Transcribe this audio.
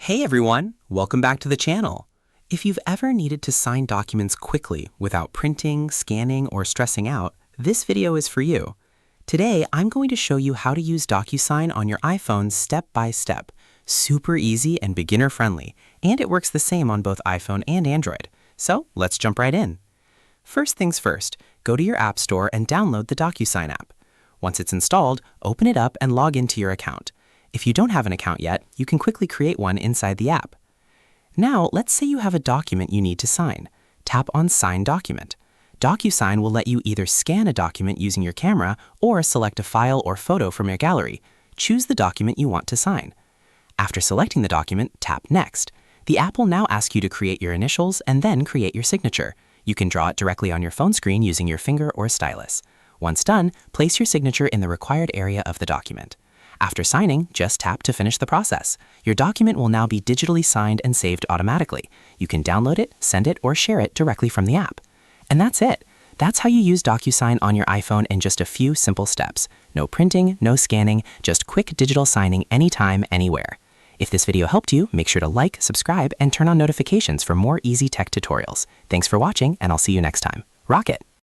Hey everyone, welcome back to the channel. If you've ever needed to sign documents quickly without printing, scanning, or stressing out, this video is for you. Today, I'm going to show you how to use Docusign on your iPhone step by step. Super easy and beginner friendly, and it works the same on both iPhone and Android. So let's jump right in. First things first, go to your App Store and download the Docusign app. Once it's installed, open it up and log into your account. If you don't have an account yet, you can quickly create one inside the app. Now, let's say you have a document you need to sign. Tap on Sign Document. Docusign will let you either scan a document using your camera or select a file or photo from your gallery. Choose the document you want to sign. After selecting the document, tap Next. The app will now ask you to create your initials and then create your signature. You can draw it directly on your phone screen using your finger or stylus. Once done, place your signature in the required area of the document. After signing, just tap to finish the process. Your document will now be digitally signed and saved automatically. You can download it, send it, or share it directly from the app. And that's it. That's how you use Docusign on your iPhone in just a few simple steps. No printing, no scanning, just quick digital signing anytime, anywhere. If this video helped you, make sure to like, subscribe, and turn on notifications for more easy tech tutorials. Thanks for watching, and I'll see you next time. Rock it!